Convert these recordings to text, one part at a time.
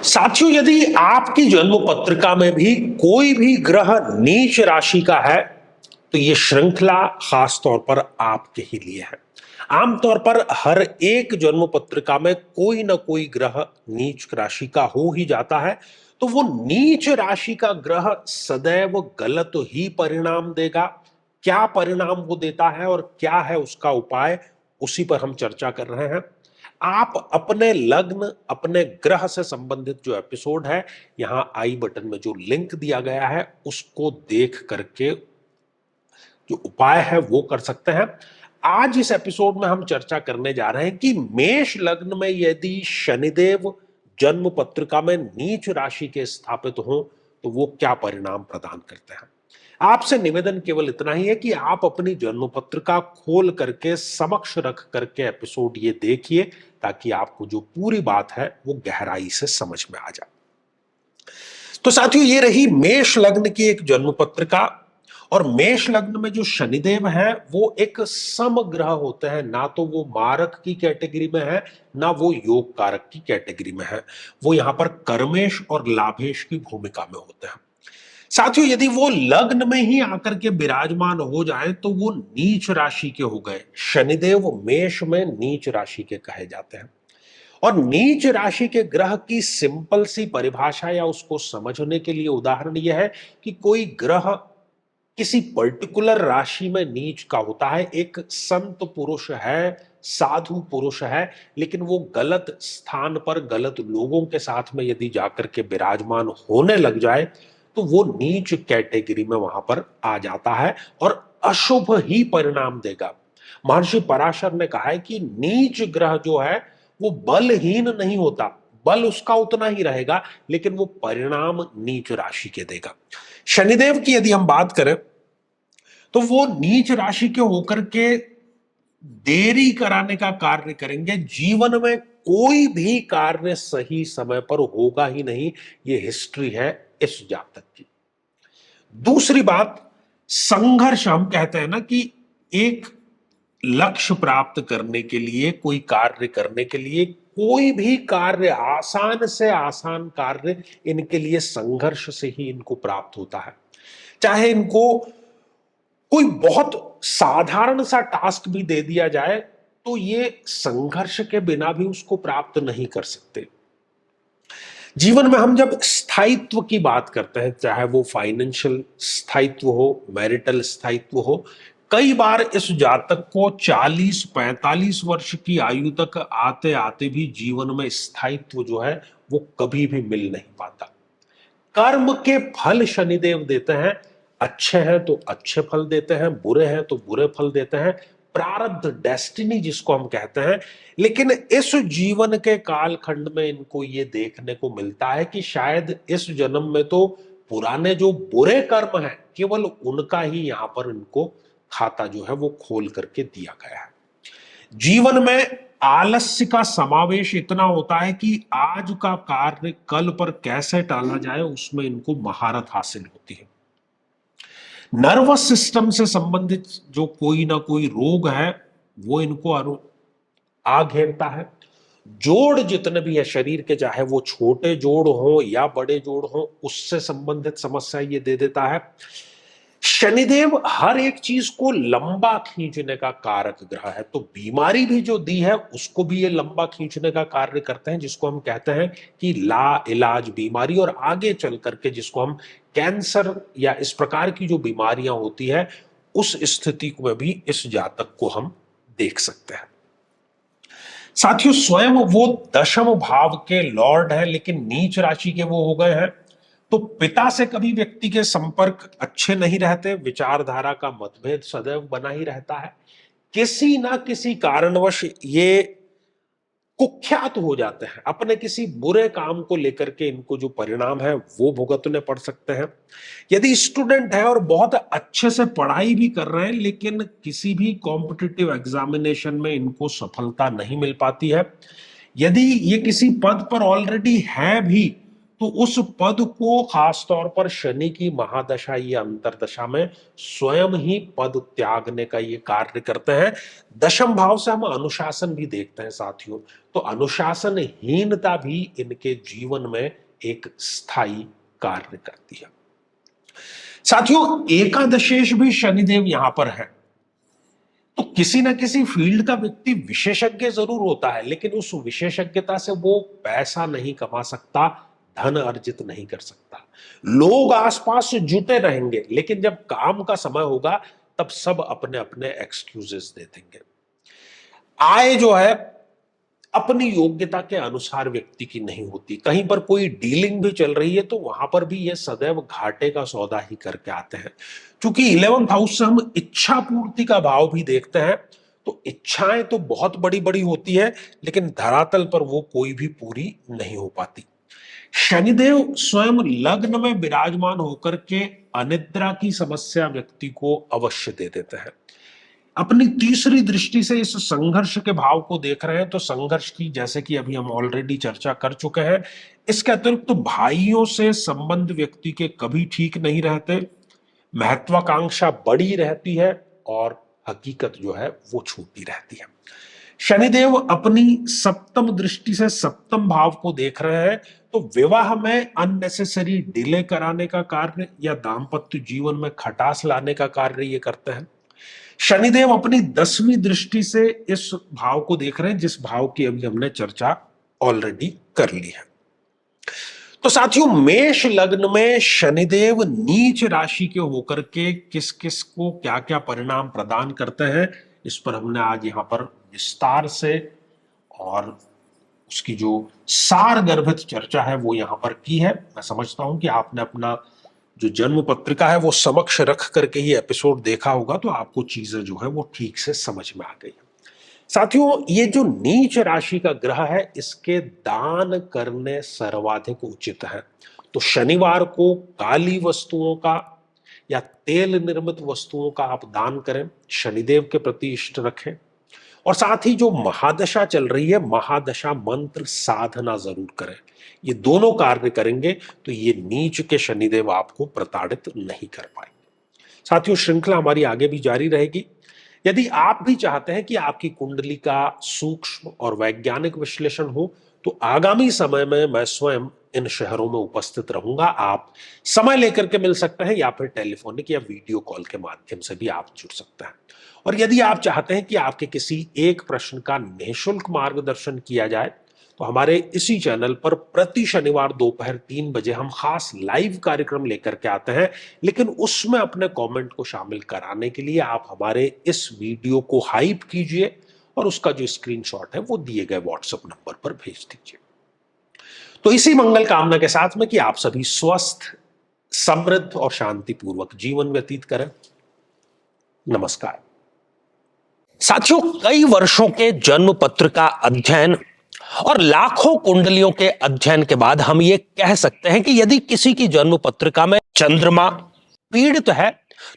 साथियों, यदि आपकी जन्म पत्रिका में भी कोई भी ग्रह नीच राशि का है तो यह श्रृंखला खास तौर पर आपके ही लिए है। आमतौर पर हर एक जन्म पत्रिका में कोई ना कोई ग्रह नीच राशि का हो ही जाता है। तो वो नीच राशि का ग्रह सदैव गलत ही परिणाम देगा। क्या परिणाम वो देता है और क्या है उसका उपाय, उसी पर हम चर्चा कर रहे हैं। आप अपने लग्न, अपने ग्रह से संबंधित जो एपिसोड है, यहां आई बटन में जो लिंक दिया गया है उसको देख करके जो उपाय है वो कर सकते हैं। आज इस एपिसोड में हम चर्चा करने जा रहे हैं कि मेष लग्न में यदि शनिदेव जन्म पत्रिका में नीच राशि के स्थापित हो तो वो क्या परिणाम प्रदान करते हैं। आपसे निवेदन केवल इतना ही है कि आप अपनी जन्म पत्रिका खोल करके समक्ष रख करके एपिसोड ये देखिए, ताकि आपको जो पूरी बात है वो गहराई से समझ में आ जाए। तो साथियों, ये रही मेष लग्न की एक जन्म पत्रिका। और मेष लग्न में जो शनिदेव है वो एक समग्रह होते हैं, ना तो वो मारक की कैटेगरी में है ना वो योग कारक की कैटेगरी में है। वो यहां पर कर्मेश और लाभेश की भूमिका में होते हैं। साथियों, यदि वो लग्न में ही आकर के विराजमान हो जाए तो वो नीच राशि के हो गए। शनिदेव मेष में नीच राशि के कहे जाते हैं। और नीच राशि के ग्रह की सिंपल सी परिभाषा या उसको समझने के लिए उदाहरण यह है कि कोई ग्रह किसी पर्टिकुलर राशि में नीच का होता है। एक संत पुरुष है, साधु पुरुष है, लेकिन वो गलत स्थान पर गलत लोगों के साथ में यदि जाकर के विराजमान होने लग जाए तो वो नीच कैटेगरी में वहां पर आ जाता है और अशुभ ही परिणाम देगा। महर्षि पराशर ने कहा है कि नीच ग्रह जो है वो बलहीन नहीं होता, बल उसका उतना ही रहेगा, लेकिन वो परिणाम नीच राशि के देगा। शनिदेव की यदि हम बात करें तो वो नीच राशि के होकर के देरी कराने का कार्य करेंगे। जीवन में कोई भी कार्य सही समय पर होगा ही नहीं, ये हिस्ट्री है इस जातक की। दूसरी बात, संघर्ष। हम कहते हैं ना कि एक लक्ष्य प्राप्त करने के लिए, कोई कार्य करने के लिए, कोई भी कार्य, आसान से आसान कार्य, इनके लिए संघर्ष से ही इनको प्राप्त होता है। चाहे इनको कोई बहुत साधारण सा टास्क भी दे दिया जाए तो ये संघर्ष के बिना भी उसको प्राप्त नहीं कर सकते। जीवन में हम जब स्थायित्व की बात करते हैं, चाहे वो फाइनेंशियल स्थायित्व हो, मैरिटल स्थायित्व हो, कई बार इस जातक को 40-45 वर्ष की आयु तक आते आते भी जीवन में स्थायित्व जो है वो कभी भी मिल नहीं पाता। कर्म के फल शनिदेव देते हैं। अच्छे हैं तो अच्छे फल देते हैं, बुरे हैं तो बुरे फल देते हैं। प्रारब्ध, डेस्टिनी जिसको हम कहते हैं। लेकिन इस जीवन के कालखंड में इनको ये देखने को मिलता है कि शायद इस जन्म में तो पुराने जो बुरे कर्म हैं केवल उनका ही यहां पर इनको खाता जो है वो खोल करके दिया गया है। जीवन में आलस्य का समावेश इतना होता है कि आज का कार्य कल पर कैसे टाला जाए उसमें इनको महारत हासिल होती है। नर्वस सिस्टम से संबंधित जो कोई ना कोई रोग है वो इनको आ घेरता है। जोड़ जितने भी है शरीर के, चाहे वो छोटे जोड़ हो या बड़े जोड़ हो, उससे संबंधित समस्या ये दे देता है। शनिदेव हर एक चीज को लंबा खींचने का कारक ग्रह है, तो बीमारी भी जो दी है उसको भी ये लंबा खींचने का कार्य करते हैं, जिसको हम कहते हैं कि ला इलाज बीमारी। और आगे चल करके जिसको हम कैंसर या इस प्रकार की जो बीमारियां होती है उस स्थिति में भी इस जातक को हम देख सकते हैं। साथियों, स्वयं वो दशम भाव के लॉर्ड है लेकिन नीच राशि के वो हो गए हैं, तो पिता से कभी व्यक्ति के संपर्क अच्छे नहीं रहते। विचारधारा का मतभेद सदैव बना ही रहता है। किसी ना किसी कारणवश ये कुख्यात हो जाते हैं। अपने किसी बुरे काम को लेकर के इनको जो परिणाम है वो भुगतने पड़ सकते हैं। यदि स्टूडेंट है और बहुत अच्छे से पढ़ाई भी कर रहे हैं लेकिन किसी भी कॉम्पिटिटिव एग्जामिनेशन में इनको सफलता नहीं मिल पाती है। यदि ये किसी पद पर ऑलरेडी है भी तो उस पद को खासतौर पर शनि की महादशा या अंतरदशा में स्वयं ही पद त्यागने का ये कार्य करते हैं। दशम भाव से हम अनुशासन भी देखते हैं साथियों, तो अनुशासनहीनता भी इनके जीवन में एक स्थायी कार्य करती है। साथियों, एकादशेश भी शनिदेव यहां पर है, तो किसी ना किसी फील्ड का व्यक्ति विशेषज्ञ जरूर होता है, लेकिन उस विशेषज्ञता से वो पैसा नहीं कमा सकता, धन अर्जित नहीं कर सकता। लोग आसपास से जुटे रहेंगे, लेकिन जब काम का समय होगा तब सब अपने अपने एक्सक्यूजेस दे देंगे। आय जो है अपनी योग्यता के अनुसार व्यक्ति की नहीं होती। कहीं पर कोई डीलिंग भी चल रही है तो वहां पर भी ये सदैव घाटे का सौदा ही करके आते हैं। क्योंकि 11th हाउस से हम इच्छा पूर्ति का भाव भी देखते हैं, तो इच्छाएं तो बहुत बड़ी बड़ी होती है, लेकिन धरातल पर वो कोई भी पूरी नहीं हो पाती। शनिदेव स्वयं लग्न में विराजमान होकर के अनिद्रा की समस्या व्यक्ति को अवश्य दे देते हैं। अपनी तीसरी दृष्टि से इस संघर्ष के भाव को देख रहे हैं, तो संघर्ष की जैसे कि अभी हम ऑलरेडी चर्चा कर चुके हैं। इसके अतिरिक्त तो भाइयों से संबंध व्यक्ति के कभी ठीक नहीं रहते, महत्वाकांक्षा बड़ी रहती है और हकीकत जो है वो छोटी रहती है। शनिदेव अपनी सप्तम दृष्टि से सप्तम भाव को देख रहे हैं, तो विवाह में अननेसेसरी डिले कराने का कार्य या दाम्पत्य जीवन में खटास लाने का कार्य ये करते हैं। शनिदेव अपनी 10वीं दृष्टि से इस भाव को देख रहे हैं, जिस भाव की अभी हमने चर्चा ऑलरेडी कर ली है। तो साथियों, मेष लग्न में शनिदेव नीच राशि के होकर के किस किस को क्या क्या परिणाम प्रदान करते हैं, इस पर हमने आज यहां पर विस्तार से और उसकी जो सार गर्भित चर्चा है वो यहां पर की है। मैं समझता हूं कि आपने अपना जो जन्म पत्रिका है वो समक्ष रख करके ही एपिसोड देखा होगा, तो आपको चीजें जो है वो ठीक से समझ में आ गई है। साथियों, ये जो नीच राशि का ग्रह है, इसके दान करने सर्वाधिक उचित है। तो शनिवार को काली वस्तुओं का या तेल निर्मित वस्तुओं का आप दान करें, शनिदेव के प्रति इष्ट रखें, और साथ ही जो महादशा चल रही है, महादशा मंत्र साधना जरूर करें। ये दोनों कार्य करेंगे तो ये नीच के शनिदेव आपको प्रताड़ित नहीं कर पाएंगे। साथियों, श्रृंखला हमारी आगे भी जारी रहेगी। यदि आप भी चाहते हैं कि आपकी कुंडली का सूक्ष्म और वैज्ञानिक विश्लेषण हो, तो आगामी समय में मैं स्वयं इन शहरों में उपस्थित रहूंगा। आप समय लेकर के मिल सकते हैं या फिर टेलीफोनिक या वीडियो कॉल के माध्यम से भी आप जुड़ सकते हैं। और यदि आप चाहते हैं कि आपके किसी एक प्रश्न का निःशुल्क मार्गदर्शन किया जाए, तो हमारे इसी चैनल पर प्रति शनिवार दोपहर 3 बजे हम खास लाइव कार्यक्रम लेकर के आते हैं। लेकिन उसमें अपने कमेंट को शामिल कराने के लिए आप हमारे इस वीडियो को हाइप कीजिए और उसका जो स्क्रीनशॉट है वो दिए गए व्हाट्सएप नंबर पर भेज दीजिए। तो इसी मंगल कामना के साथ में कि आप सभी स्वस्थ, समृद्ध और शांतिपूर्वक जीवन व्यतीत करें। नमस्कार। साथियों, कई वर्षों के जन्म पत्र का अध्ययन और लाखों कुंडलियों के अध्ययन के बाद हम ये कह सकते हैं कि यदि किसी की जन्म पत्रिका में चंद्रमा पीड़ित है,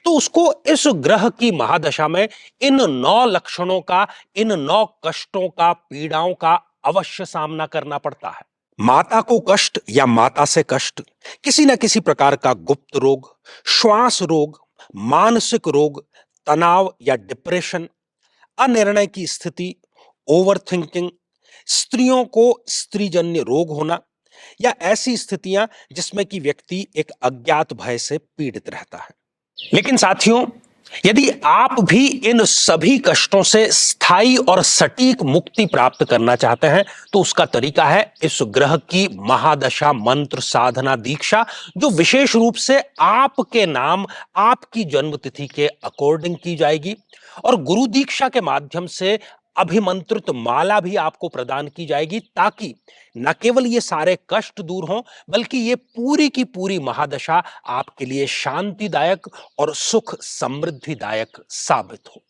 तो उसको इस ग्रह की महादशा में इन 9 लक्षणों का, इन 9 कष्टों का, पीड़ाओं का अवश्य सामना करना पड़ता है। माता को कष्ट या माता से कष्ट, किसी न किसी प्रकार का गुप्त रोग, श्वास रोग, मानसिक रोग, तनाव या डिप्रेशन, अनिर्णय की स्थिति, ओवर थिंकिंग, स्त्रियों को स्त्रीजन्य रोग होना या ऐसी स्थितियां जिसमें कि व्यक्ति एक अज्ञात भय से पीड़ित रहता है। लेकिन साथियों, यदि आप भी इन सभी कष्टों से स्थायी और सटीक मुक्ति प्राप्त करना चाहते हैं, तो उसका तरीका है इस ग्रह की महादशा मंत्र साधना दीक्षा, जो विशेष रूप से आपके नाम, आपकी जन्मतिथि के अकॉर्डिंग की जाएगी। और गुरु दीक्षा के माध्यम से अभिमंत्रित माला भी आपको प्रदान की जाएगी, ताकि न केवल ये सारे कष्ट दूर हों, बल्कि ये पूरी की पूरी महादशा आपके लिए शांतिदायक और सुख समृद्धिदायक साबित हो।